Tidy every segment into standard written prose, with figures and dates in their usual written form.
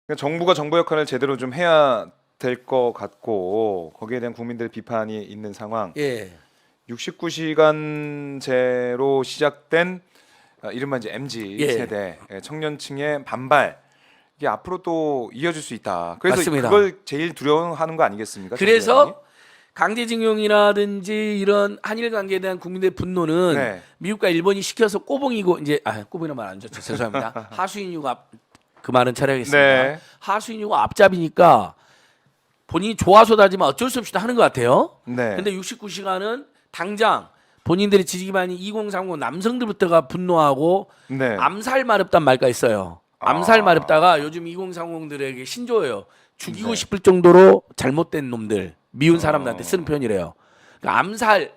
그러니까 정부가 정부 역할을 제대로 좀 해야 될 것 같고 거기에 대한 국민들의 비판이 있는 상황. 예. 69시간제로 시작된 이른바 이제 MZ 예. 세대 청년층의 반발 이게 앞으로 또 이어질 수 있다. 그래서 맞습니다. 그걸 제일 두려워하는 거 아니겠습니까? 정 그래서 부장님? 강제징용이라든지 이런 한일 관계에 대한 국민들의 분노는 네. 미국과 일본이 시켜서 꼬봉이고 이제 꼬봉이라는 말 안 좋죠. 죄송합니다. 하수인이고 그 말은 처리하겠습니다. 네. 하수인이고 앞잡이니까 본인이 좋아서 다지만 어쩔 수 없이 다 하는 것 같아요. 네. 근데 69시간은 당장 본인들의 지지 기반이 2030 남성들부터가 분노하고 네. 암살 마렵단 말가 있어요. 암살 아. 마렵다가 요즘 2030들에게 신조어예요. 죽이고 네. 싶을 정도로 잘못된 놈들, 미운 사람들한테 쓰는 표현이래요. 그러니까 암살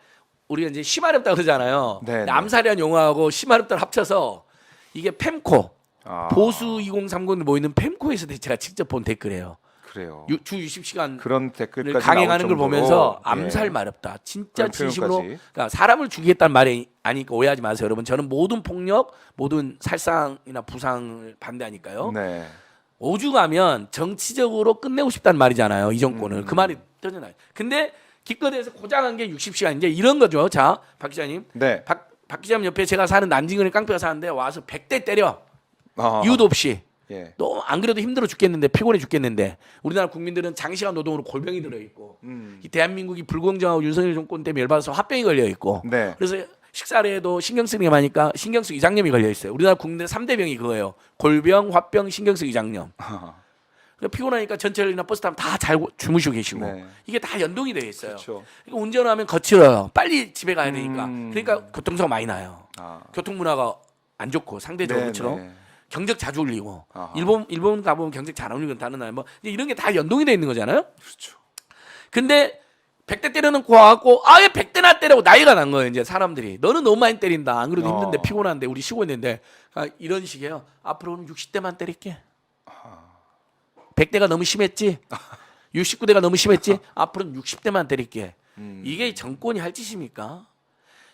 우리가 이제 심하렵다 그러잖아요. 네, 근데 네. 암살이라는 용어하고 심하렵다를 합쳐서 이게 펜코 아, 보수 2030들 모이는 펜코에서 제가 직접 본 댓글이에요. 그래요. 주 60시간 그런 댓글까지 강행하는 나올 걸 정도로, 보면서 예. 암살 마렵다. 진짜 그런 진심으로 표현까지. 그러니까 사람을 죽이겠다는 말이 아니니까 오해하지 마세요, 여러분. 저는 모든 폭력, 모든 살상이나 부상을 반대하니까요. 네. 오죽하면 정치적으로 끝내고 싶다는 말이잖아요, 이 정권을. 그 말이 떠져나요. 근데 기껏해서 고장한 게 60시간 이제 이런 거죠. 자, 박 기자님. 네. 박 기자님 옆에 제가 사는 난징을에 깡패가 사는데 와서 100대 때려. 아, 이유도 없이. 예. 너 안 그래도 힘들어 죽겠는데 피곤해 죽겠는데 우리나라 국민들은 장시간 노동으로 골병이 들어 있고 이 대한민국이 불공정하고 윤석열 정권 때문에 열받아서 화병이 걸려 있고 네. 그래서 식사를 해도 신경쓰는 게 많으니까 신경쓰 이장염이 걸려 있어요. 우리나라 국민들 3대 병이 그거예요. 골병, 화병, 신경쓰 이장염. 그러니까 피곤하니까 전철이나 버스 타면 다 잘 주무시고 계시고 네. 이게 다 연동이 되어 있어요. 그렇죠. 그러니까 운전하면 거칠어요. 빨리 집에 가야 되니까. 그러니까 교통사고 많이 나요. 아. 교통 문화가 안 좋고 상대적으로 네, 그렇죠. 네. 경적 자주 울리고 아하. 일본 가보면 경적 잘 안 울리고 다른 나라 뭐 이런 게 다 연동이 돼 있는 거잖아요. 그렇죠. 근데 100대 때려놓고 와갖고 아예 100대나 때리고 나이가 난 거예요. 이제 사람들이 너는 너무 많이 때린다. 안 그래도 힘든데 피곤한데 우리 쉬고 있는데 이런 식이에요. 앞으로는 60대만 때릴게. 100대가 너무 심했지. 69대가 너무 심했지. 앞으로는 60대만 때릴게. 이게 정권이 할 짓입니까?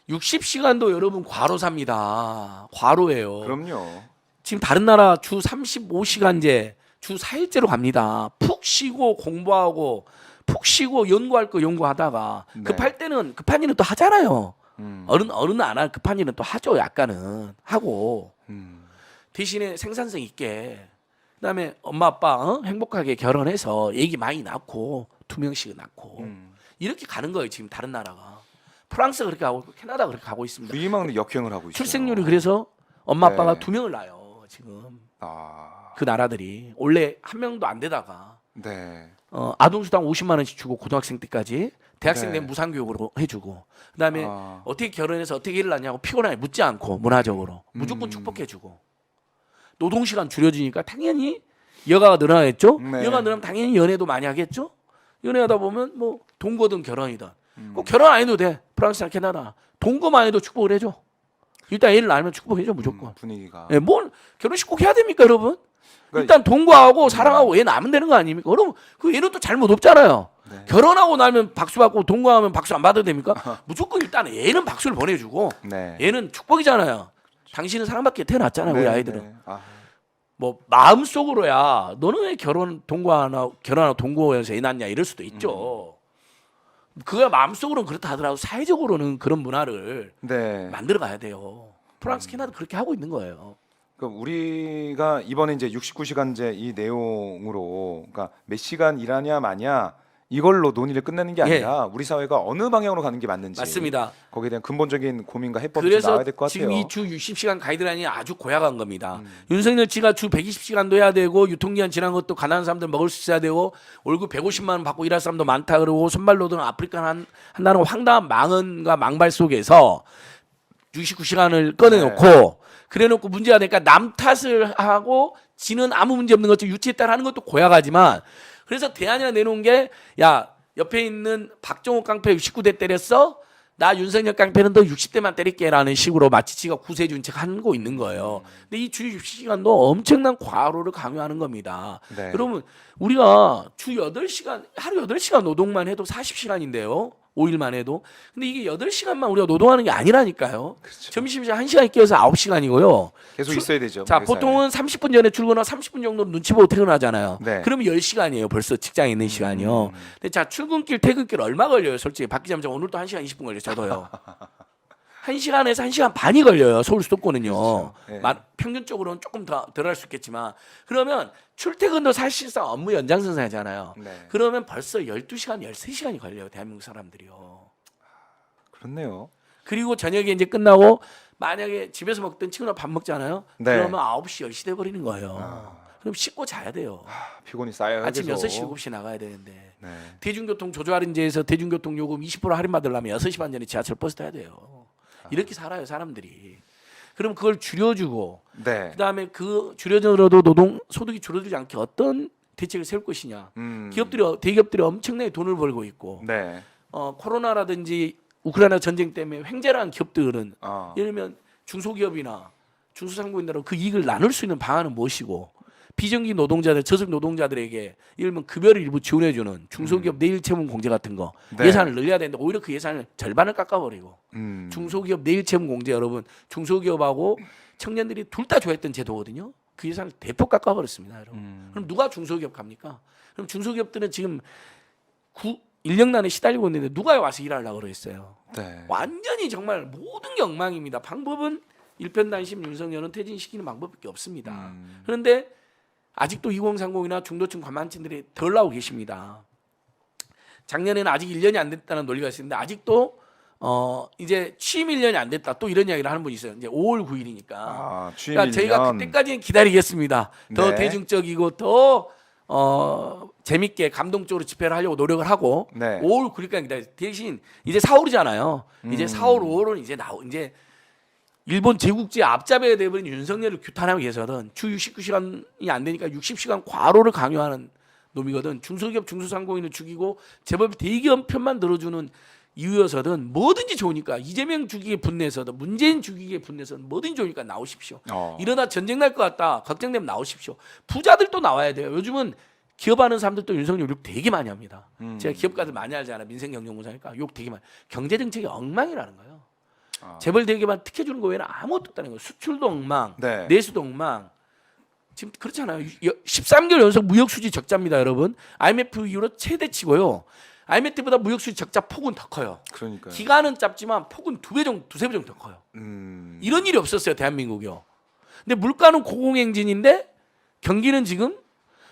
60시간도 여러분 과로사입니다. 과로예요. 그럼요. 지금 다른 나라 주 35시간제 주 4일제로 갑니다. 푹 쉬고 공부하고 푹 쉬고 연구할 거 연구하다가 네. 급할 때는 급한 일은 또 하잖아요. 음. 어른은 안 할 급한 일은 또 하죠. 약간은 하고 음. 대신에 생산성 있게 그다음에 엄마 아빠 행복하게 결혼해서 애기 많이 낳고 2명씩 낳고 이렇게 가는 거예요. 지금 다른 나라가 프랑스가 그렇게 하고 있고 캐나다가 그렇게 가고 있습니다. 부임하는 역행을 하고 있어요. 출생률이 그래서 엄마 아빠가 네. 2명을 낳아요. 지금 아. 그 나라들이 원래 한 명도 안 되다가 네. 아동수당 50만 원씩 주고 고등학생 때까지 대학생 네. 되면 무상교육으로 해주고 그다음에 아. 어떻게 결혼해서 어떻게 일을 낳냐고 피곤하게 묻지 않고 문화적으로 무조건 축복해주고 노동시간 줄여주니까 당연히 여가가 늘어나겠죠. 네. 여가가 늘어나면 당연히 연애도 많이 하겠죠. 연애하다 보면 뭐 동거든 결혼이든 꼭 결혼 안 해도 돼. 프랑스나 캐나다 동거만 해도 축복을 해줘. 일단 애를 낳으면 축복해줘 무조건. 분위기가. 예, 뭘 결혼식 꼭 해야 됩니까, 여러분? 그러니까 일단 동거하고 사랑하고 애 낳으면 되는 거 아닙니까? 여러분, 그 애는 또 잘못 없잖아요. 네. 결혼하고 나면 박수 받고 동거하면 박수 안 받아도 됩니까? 무조건 일단 애는 박수를 보내주고 네. 애는 축복이잖아요. 당신은 사랑받게 태어났잖아요, 우리 네, 아이들은. 네. 아. 뭐 마음속으로야 너는 왜 결혼하고 동거해서 애 낳냐 이럴 수도 있죠. 그가 마음속으로는 그렇다 하더라도 사회적으로는 그런 문화를 네. 만들어 가야 돼요. 프랑스, 캐나다 그렇게 하고 있는 거예요. 그러니까 우리가 이번에 이제 69시간제 이 내용으로 그러니까 몇 시간 일하냐 마냐 이걸로 논의를 끝내는 게 아니라 우리 사회가 어느 방향으로 가는 게 맞는지 맞습니다. 거기에 대한 근본적인 고민과 해법이 그래서 나와야 될 것 같아요. 지금 이 주 60시간 가이드라인이 아주 고약한 겁니다. 윤석열 씨가 주 120시간도 해야 되고 유통기한 지난 것도 가난한 사람들 먹을 수 있어야 되고 월급 150만 원 받고 일할 사람도 많다 그러고 손발노동 아프리카 한다는 황당한 망언과 망발 속에서 69시간을 꺼내놓고 그래놓고 문제가 되니까 남 탓을 하고 지는 아무 문제 없는 것처럼 유치에 따라 하는 것도 고약하지만 그래서 대안이나 내놓은 게 야 옆에 있는 박정호 깡패 69대 때렸어? 나 윤석열 깡패는 너 60대만 때릴게라는 식으로 마치 지가 구세준 척 하고 있는 거예요. 근데 이 주 60시간도 엄청난 과로를 강요하는 겁니다. 네. 여러분 우리가 주 8시간 하루 8시간 노동만 해도 40시간인데요. 5일만 해도. 근데 이게 8시간만 우리가 노동하는 게 아니라니까요. 그렇죠. 점심시간 1시간 끼어서 9시간이고요. 계속 있어야 되죠. 자, 회사에. 보통은 30분 전에 출근하고 30분 정도 눈치 보고 퇴근하잖아요. 네. 그러면 10시간이에요. 벌써 직장에 있는 시간이요. 근데 자, 출근길 퇴근길 얼마 걸려요? 솔직히 박 기자님, 오늘도 1시간 20분 걸려요. 저도요. 1시간에서 1시간 반이 걸려요. 서울 수도권은요. 그렇죠. 네. 평균적으로는 조금 더 덜 할 수 있겠지만 그러면 출퇴근도 사실상 업무 연장선상이잖아요. 네. 그러면 벌써 12시간, 13시간이 걸려요. 대한민국 사람들이요. 그렇네요. 그리고 저녁에 이제 끝나고 만약에 집에서 먹던 친구랑 밥 먹잖아요. 네. 그러면 9시, 10시 돼 버리는 거예요. 그럼 씻고 자야 돼요. 피곤이 쌓여요. 아침 계속. 6시, 7시 나가야 되는데. 네. 대중교통 조조할인제에서 대중교통 요금 20% 할인 받으려면 6시 반 전에 지하철 버스 타야 돼요. 이렇게 살아요, 사람들이. 그럼 그걸 줄여주고 네. 그다음에 그 줄여들어도 노동 소득이 줄어들지 않게 어떤 대책을 세울 것이냐. 대기업들이 엄청나게 돈을 벌고 있고 네. 코로나라든지 우크라이나 전쟁 때문에 횡재한 기업들은 예를 들면 중소기업이나 중소상공인들하고 그 이익을 나눌 수 있는 방안은 무엇이고 비정규 노동자들, 저속 노동자들에게 예를 들면 급여를 일부 지원해주는 중소기업 내일 채용 공제 같은 거 네. 예산을 늘려야 되는데 오히려 그 예산을 절반을 깎아버리고 중소기업 내일 채용 공제 여러분 중소기업하고 청년들이 둘 다 좋아했던 제도거든요. 그 예산을 대폭 깎아버렸습니다, 여러분. 그럼 누가 중소기업 갑니까? 그럼 중소기업들은 지금 인력난에 시달리고 있는데 누가 와서 일하려고 그러겠어요. 네. 완전히 정말 모든 게 엉망입니다. 방법은 일편단심 윤석열은 퇴진시키는 방법밖에 없습니다. 그런데 아직도 2030이나 중도층 과만층들이 덜 나오고 계십니다. 작년에는 아직 1년이 안 됐다는 논리가 있었는데 아직도 이제 취임 1년이 안 됐다 또 이런 이야기를 하는 분이 있어요. 이제 5월 9일이니까. 취임 그러니까 저희가 1년. 그때까지는 기다리겠습니다. 더 네. 대중적이고 더 재밌게 감동적으로 집회를 하려고 노력을 하고 네. 5월 9일까지 기다려. 대신 이제 4월이잖아요. 이제 4월, 5월은 이제 일본 제국주의 앞잡이가 되어버린 윤석열을 규탄하기 위해서는 주 69시간이 안 되니까 60시간 과로를 강요하는 놈이거든. 중소기업 중소상공인을 죽이고 재벌 대기업 편만 들어주는 이유여서든 뭐든지 좋으니까 이재명 죽이기에 분내서든 문재인 죽이기에 분내서든 뭐든지 좋으니까 나오십시오. 이러다 전쟁 날 것 같다 걱정되면 나오십시오. 부자들도 나와야 돼요. 요즘은 기업하는 사람들도 윤석열 욕 되게 많이 합니다. 제가 기업가들 많이 알잖아요. 민생경영부사니까 욕 되게 많이. 경제정책이 엉망이라는 거예요. 재벌 대기업만 특혜주는 거 외에는 아무것도 없다는 거예요. 수출도 엉망, 네. 내수도 엉망. 지금 그렇잖아요. 13개월 연속 무역수지 적자입니다, 여러분. IMF 이후로 최대치고요. IMF보다 무역수지 적자 폭은 더 커요. 그러니까요. 기간은 짧지만 폭은 두세 배 정도 더 커요. 이런 일이 없었어요, 대한민국이요. 근데 물가는 고공행진인데 경기는 지금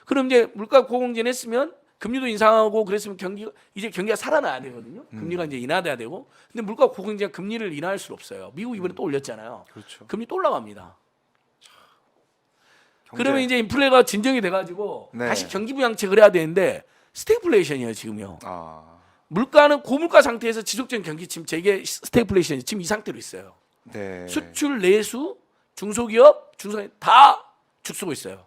그럼 이제 물가 고공행진했으면 금리도 인상하고 그랬으면 경기가 살아나야 되거든요. 금리가 이제 인하돼야 되고. 근데 물가 고공행진가 금리를 인하할 수 없어요. 미국 이번에 또 올렸잖아요. 그렇죠. 금리 또 올라갑니다. 경제. 그러면 이제 인플레가 진정이 돼가지고 네. 다시 경기 부양책을 해야 되는데 스태그플레이션이에요 지금요. 물가는 고물가 상태에서 지속적인 경기 지금 재개 스태그플레이션이 지금 이 상태로 있어요. 네. 수출, 내수, 중소기업, 중소기업 다 죽쓰고 있어요.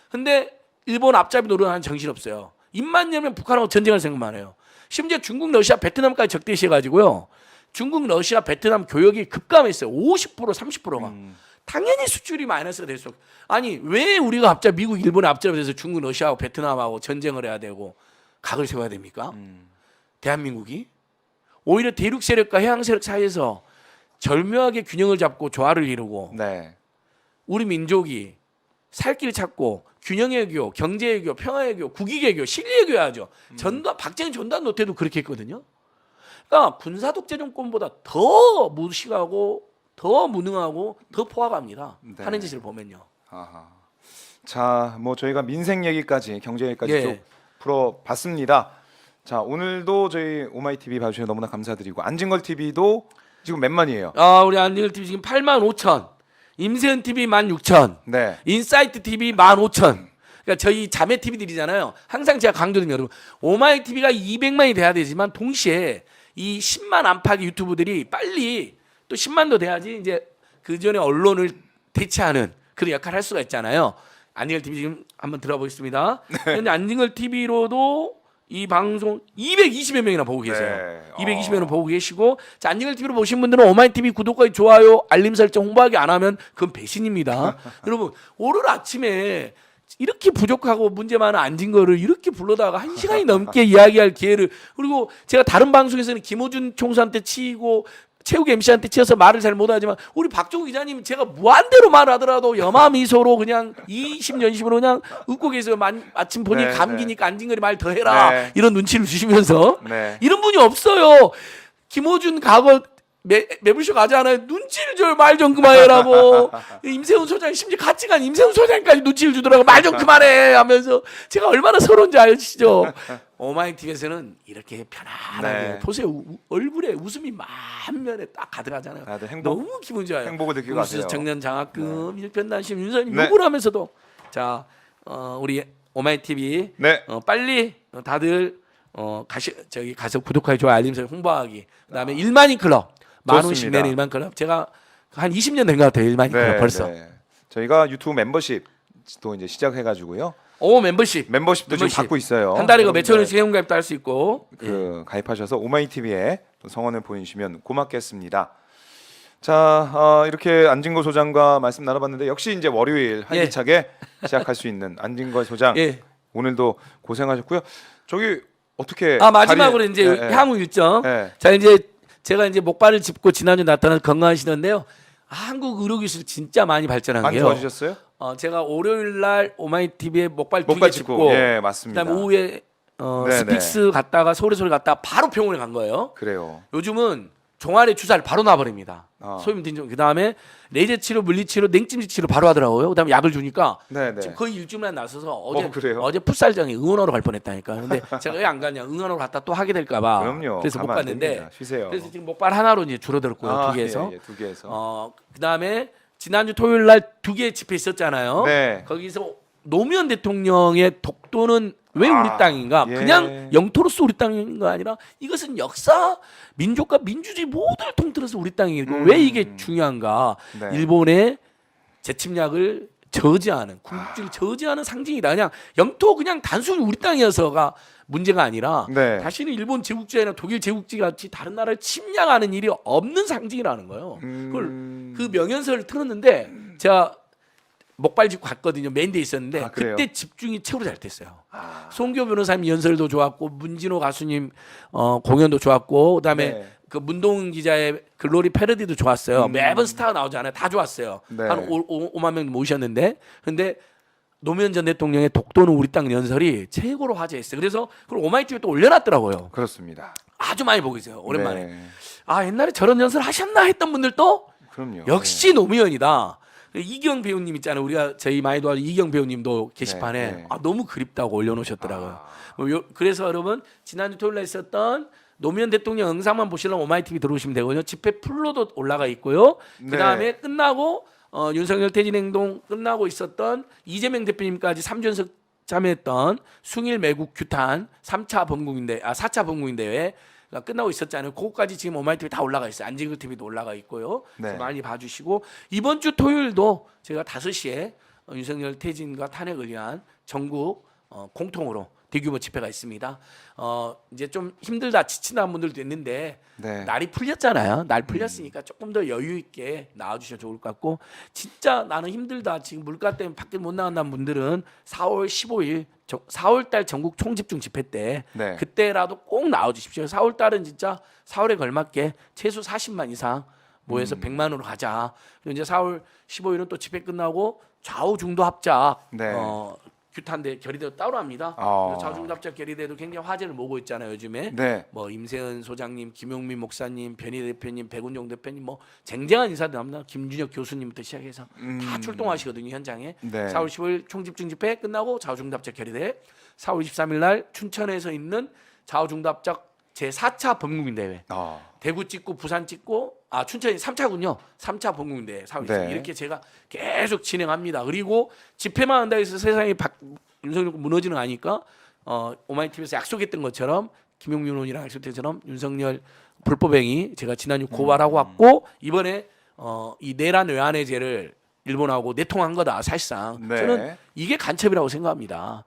근데 일본 앞잡이 노릇하는 정신 없어요. 입만 열면 북한하고 전쟁할 생각만 해요. 심지어 중국, 러시아, 베트남까지 적대시해가지고요. 중국, 러시아, 베트남 교역이 급감했어요. 50%, 30%가. 당연히 수출이 마이너스가 될 수 없고. 아니 왜 우리가 미국, 일본의 앞잡이 돼서 중국, 러시아하고 베트남하고 전쟁을 해야 되고 각을 세워야 됩니까? 대한민국이 오히려 대륙 세력과 해양 세력 사이에서 절묘하게 균형을 잡고 조화를 이루고 네. 우리 민족이 살 길을 찾고 균형의 외교, 경제 외교, 평화 외교, 국익 외교, 실리 외교 해야죠. 박정희 전두환 노태도 그렇게 했거든요. 그러니까 군사 독재 정권보다 더 무식하고 더 무능하고 더 포화갑니다. 네. 하는 짓을 보면요. 자, 뭐 저희가 민생 얘기까지 경제 얘기까지 예. 쭉 풀어봤습니다. 자, 오늘도 저희 오마이 TV 봐주셔서 너무나 감사드리고 안진걸 TV도 지금 몇 만이에요? 우리 안진걸 TV 지금 85,000, 임세은 TV 16,000, 네. 인사이트 TV 15,000. 그러니까 저희 자매 TV들이잖아요. 항상 제가 강조드립니다, 여러분. 오마이 TV가 200만이 돼야 되지만 동시에 이 10만 안팎의 유튜브들이 빨리 또 10만도 돼야지 이제 그 전에 언론을 대체하는 그런 역할을 할 수가 있잖아요. 안진걸 TV 지금 한번 들어보겠습니다. 현재 안진걸 TV로도 이 방송 220여 명이나 보고 계세요. 네. 220여 명 보고 계시고, 자, 안진걸 TV로 보신 분들은 오마이 TV 구독과 좋아요, 알림 설정, 홍보하기 안 하면 그건 배신입니다. 여러분, 오늘 아침에 이렇게 부족하고 문제 많은 안진거를 이렇게 불러다가 1시간이 넘게 이야기할 기회를, 그리고 제가 다른 방송에서는 김호준 총수한테 치이고 최욱 MC한테 치여서 말을 잘 못하지만 우리 박종우 기자님 제가 무한대로 말하더라도 여마미소로 그냥 20년식으로 그냥 웃고 계세요. 마침 보니 네, 감기니까 안진거리 말 더 해라 네. 이런 눈치를 주시면서 네. 이런 분이 없어요. 김호준 과거 매불쇼 가지 않아요. 눈치를 줘요. 말 좀 그만해라고. 임세훈 소장 심지어 같이 간 임세훈 소장까지 눈치를 주더라고. 말 좀 그만해 하면서 제가 얼마나 서러운지 아시죠? 오마이TV에서는 이렇게 편안하게 네. 보세요. 얼굴에 웃음이 만면에 딱 가득하잖아요. 다들 행복, 너무 기분 좋아요. 행복을 느끼고 가세요. 청년 장학금, 일편단심 윤선님 네. 욕을 하면서도 자 우리 오마이TV 네. 빨리 다들 저기 가서 구독하기 좋아요 알림 설정 홍보하기. 그다음에 1만인 클럽 10,000원씩 좋습니다. 내는 1만 클럽 제가 한 20년 된 것 같아요. 1만인 클럽 벌써. 네. 저희가 유튜브 멤버십도 이제 시작해가지고요. 오 멤버십 멤버십도 지금 멤버십. 받고 있어요. 한 달에 그 몇천 여러분들 원씩 회원가입도 할 수 있고. 가입하셔서 오마이TV에 성원을 보내주시면 고맙겠습니다. 자, 이렇게 안진거 소장과 말씀 나눠봤는데 역시 이제 월요일 활기차게 시작할 수 있는 안진거 소장 예. 오늘도 고생하셨고요. 저기 어떻게 마지막으로 자리- 이제 예, 예. 향후 일정. 예. 자 이제 제가 이제 목발을 짚고 지난주 나타나서 건강하시던데요. 한국 의료기술 진짜 많이 발전한 많이 게요. 도와주셨어요? 제가 월요일 날 오마이TV에 목발 목발 2개 짚고, 짚고 예, 맞습니다. 그다음에 오후에 네, 스픽스 갔다가 서울에 갔다가 바로 병원에 간 거예요. 그래요. 요즘은 종아리 주사를 바로 놔버립니다. 소임 딘종. 그다음에 레이저 치료, 물리 치료, 냉찜질 치료 바로 하더라고요. 그다음에 약을 주니까 네, 네. 지금 거의 일주일만 나서서 그래요? 어제 풋살장에 응원하러 갈 뻔했다니까. 근데 제가 왜 안 가냐? 응원하러 갔다 또 하게 될까봐. 그럼요. 그래서 못 가면 안 갔는데. 됩니다. 쉬세요. 그래서 지금 목발 하나로 이제 줄어들었고요. 두 개에서. 예, 예, 두 개에서. 그다음에 지난주 토요일 날 2개 집회 있었잖아요. 네. 거기서 노무현 대통령의 독도는 왜 우리 땅인가? 예. 그냥 영토로서 우리 땅인 거 아니라 이것은 역사, 민족과 민주주의 모두를 통틀어서 우리 땅이고 왜 이게 중요한가? 네. 일본의 재침략을 저지하는 군국주의를 저지하는 상징이다. 그냥 영토 그냥 단순히 우리 땅이어서가 문제가 아니라 네. 다시는 일본 제국주의나 독일 제국주의 같이 다른 나라를 침략하는 일이 없는 상징이라는 거예요. 그걸 그 명연설을 틀었는데 제가 목발 짚고 갔거든요. 메인 데 있었는데 그래요? 그때 집중이 최고로 잘 됐어요. 송교 변호사님 연설도 좋았고 문진호 가수님 공연도 좋았고 그다음에 네. 그 문동은 기자의 글로리 패러디도 좋았어요. 매번 스타가 나오잖아요. 다 좋았어요. 네. 한 5만 명 모셨는데 근데 노무현 전 대통령의 독도는 우리 땅 연설이 최고로 화제했어요. 그래서 그걸 오마이TV에 또 올려놨더라고요. 그렇습니다. 아주 많이 보고 있어요. 오랜만에. 네. 옛날에 저런 연설 하셨나 했던 분들도 그럼요. 역시 노무현이다. 이경 배우님 있잖아요. 우리가 저희 많이 도와준 이경 배우님도 게시판에 네, 네. 너무 그립다고 올려놓으셨더라고요. 그래서 여러분 지난주 토요일에 있었던 노무현 대통령 영상만 보시려면 오마이TV 들어오시면 되거든요. 집회 풀로도 올라가 있고요. 네. 그다음에 끝나고 윤석열 퇴진행동 끝나고 있었던 이재명 대표님까지 3주연석 참여했던 숭일 매국 규탄 4차 범국민대회 끝나고 있었잖아요. 그거까지 지금 오마이TV 다 올라가 있어요. 안진걸 TV도 올라가 있고요. 네. 많이 봐주시고 이번 주 토요일도 제가 5시에 윤석열 퇴진과 탄핵을 위한 전국 공통으로 대규모 집회가 있습니다. 이제 좀 힘들다 지친다 분들도 있는데 네. 날이 풀렸잖아요. 날 풀렸으니까 조금 더 여유 있게 나와주셔도 좋을 것 같고 진짜 나는 힘들다 지금 물가 때문에 밖에 못 나간다는 분들은 4월 15일 4월달 전국 총집중 집회 때 네. 그때라도 꼭 나와주십시오. 4월달은 진짜 4월에 걸맞게 최소 40만 이상 모여서 100만으로 가자. 그리고 이제 4월 15일은 또 집회 끝나고 좌우 중도 합작 네. 규탄대 결의대도 따로 합니다. 좌우 중도 합작 결의대도 굉장히 화제를 모으고 있잖아요. 요즘에 네. 뭐 임세은 소장님, 김용민 목사님, 변희 대표님, 백운종 대표님 뭐 쟁쟁한 인사들 합니다. 김준혁 교수님부터 시작해서 다 출동하시거든요 현장에. 네. 4월 15일 총집중 집회 끝나고 좌우중도합작 결의대 4월 23일 날 춘천에서 있는 좌우중도합작 제4차 범국민대회 대구 찍고 부산 찍고 춘천이 3차군요. 3차 범국민대회 4월 23일 네. 이렇게 제가 계속 진행합니다. 그리고 집회만 한다 해서 세상이 윤석열 무너지는 거 아니까 오마이TV에서 약속했던 것처럼 김용민 의원이랑 약속했던 것처럼 윤석열 불법행위 제가 지난주 고발하고 왔고 이번에 이 내란 외환해제를 일본하고 내통한 거다 사실상. 네. 저는 이게 간첩이라고 생각합니다.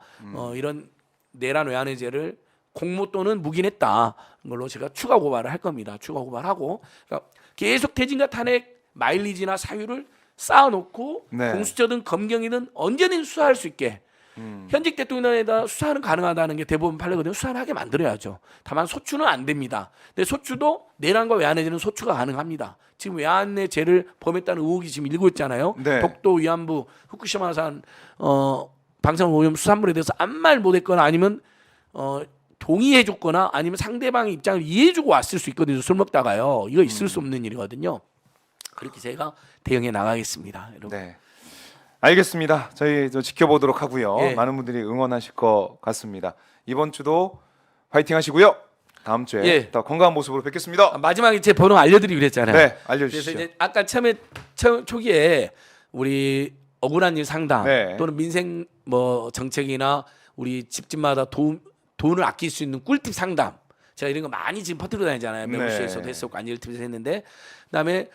이런 내란 외환해제를 공모 또는 묵인했다 걸로 제가 추가 고발을 할 겁니다. 추가 고발하고 그러니까 계속 퇴진과 탄핵 마일리지나 사유를 쌓아놓고 네. 공수처든 검경이든 언제든 수사할 수 있게 현직 대통령에다 수사는 가능하다는 게 대법원 판례거든요. 수사를 하게 만들어야죠. 다만 소추는 안 됩니다. 근데 소추도 내란과 외환해제는 소추가 가능합니다. 지금 외환해제를 범했다는 의혹이 지금 일고 있잖아요. 네. 독도 위안부 후쿠시마산 방사능 오염 수산물에 대해서 아무 말 못했거나 아니면 동의해줬거나 아니면 상대방의 입장을 이해해주고 왔을 수 있거든요. 술 먹다가요. 이거 있을 수 없는 일이거든요. 그렇게 제가 대응해 나가겠습니다, 여러분. 네. 알겠습니다. 저희 지켜보도록 하고요. 예. 많은 분들이 응원하실 것 같습니다. 이번 주도 파이팅 하시고요. 다음 주에 예. 더 건강한 모습으로 뵙겠습니다. 마지막에 제 번호 알려드리기로 했잖아요. 네, 그래서 알려주시죠. 이제 아까 초기에 우리 억울한 일 상담 네. 또는 민생 뭐 정책이나 우리 집집마다 돈을 아낄 수 있는 꿀팁 상담 제가 이런 거 많이 지금 퍼뜨려 다니잖아요. 매부쇼에서도 했었고 안젤TV에서 했는데 그다음에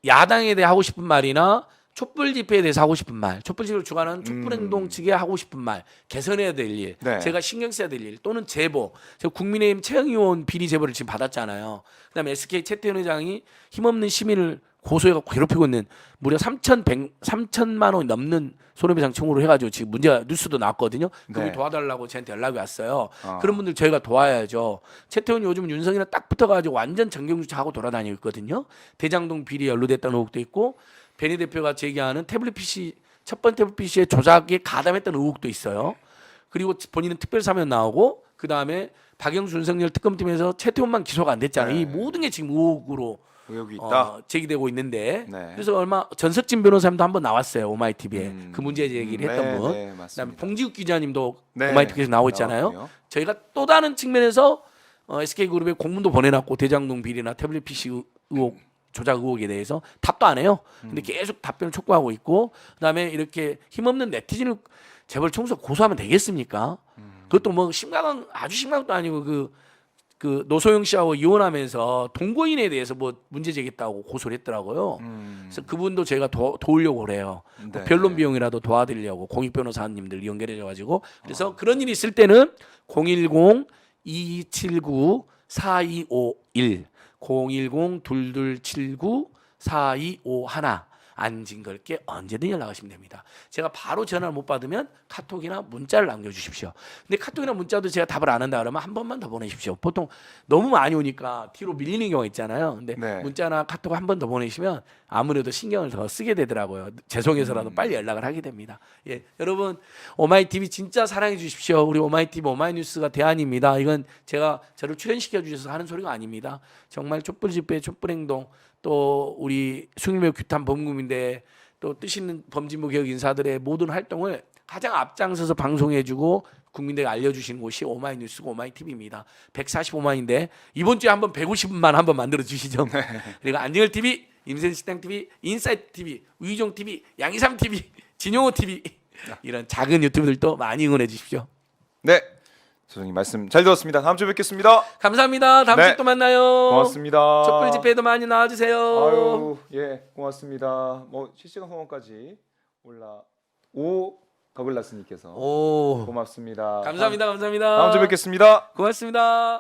야당에 대해 하고 싶은 말이나 촛불 집회에 대해서 하고 싶은 말, 촛불 집회를 주관하는 촛불행동 측에 하고 싶은 말, 개선해야 될 일, 네. 제가 신경 써야 될 일, 또는 제보. 제가 국민의힘 최영 의원 비리 제보를 지금 받았잖아요. 그다음에 SK 최태원 회장이 힘없는 시민을 고소해갖고 괴롭히고 있는 무려 3천만 원 넘는 손해배상 청구를 해가지고 지금 문제가 뉴스도 나왔거든요. 그분이 네. 도와달라고 저한테 연락이 왔어요. 그런 분들 저희가 도와야죠. 최태원 요즘 윤석이랑 딱 붙어가지고 완전 정경주차하고 돌아다니고 있거든요. 대장동 비리 연루됐다는 의혹도 있고 베니 대표가 제기하는 태블릿 PC 첫 번째 태블릿 PC의 조작에 가담했다는 의혹도 있어요. 그리고 본인은 특별사면 나오고 그 다음에 박영수 윤석열 특검팀에서 최태원만 기소가 안 됐잖아요. 네. 이 모든 게 지금 의혹으로 의혹이 있다. 제기되고 있는데 네. 그래서 얼마 전석진 변호사님도 한번 나왔어요. 오마이TV에 그 문제 제기를 했던 네, 분. 네, 그다음에 맞습니다. 봉지욱 기자님도 네, 오마이TV에서 나오고 있잖아요. 나왔고요. 저희가 또 다른 측면에서 SK그룹에 공문도 보내놨고 대장동 비리나 태블릿 PC 의혹 조작 의혹에 대해서 답도 안 해요. 근데 계속 답변을 촉구하고 있고 그다음에 이렇게 힘없는 네티즌을 재벌 총수 고소하면 되겠습니까? 그것도 뭐 심각한 아주 심각한 것도 아니고 그 노소영 씨하고 이혼하면서 동거인에 대해서 뭐 문제 제기했다고 고소를 했더라고요. 그래서 그분도 제가 도우려고 그래요. 뭐 네. 변론 비용이라도 도와드리려고 공익 변호사님들 연결해 가지고 그래서 그런 일이 있을 때는 010-2279-4251 010-2279-4251 안진 걸게 언제든 연락하시면 됩니다. 제가 바로 전화를 못 받으면 카톡이나 문자를 남겨주십시오. 근데 카톡이나 문자도 제가 답을 안 한다 그러면 한 번만 더 보내십시오. 보통 너무 많이 오니까 뒤로 밀리는 경우가 있잖아요. 근데 네. 문자나 카톡 한 번 더 보내시면 아무래도 신경을 더 쓰게 되더라고요. 죄송해서라도 빨리 연락을 하게 됩니다. 예, 여러분 오마이TV 진짜 사랑해 주십시오. 우리 오마이TV 오마이뉴스가 대안입니다. 이건 제가 저를 출연시켜 주셔서 하는 소리가 아닙니다. 정말 촛불 집회, 촛불 행동 또 우리 숭일묘 규탄 범국민대 또 뜻 있는 범진보 개혁 인사들의 모든 활동을 가장 앞장서서 방송해주고 국민들에게 알려주시는 곳이 오마이뉴스고 오마이TV입니다. 145만인데 이번 주에 한번 150만 한번 만들어 주시죠. 그리고 안진걸 TV, 임센식당 TV, 인사이트 TV, 위종 TV, 양희삼 TV, 진용호 TV 이런 작은 유튜브들도 많이 응원해 주십시오. 네, 소장님 말씀 잘 들었습니다. 다음 주에 뵙겠습니다. 감사합니다. 다음 네. 주에 또 만나요. 고맙습니다. 촛불 집회도 많이 나와주세요. 아유, 예, 고맙습니다. 뭐 실시간 후원까지 오 더글라스님께서 오, 고맙습니다. 감사합니다. 감사합니다. 다음 주에 뵙겠습니다. 고맙습니다.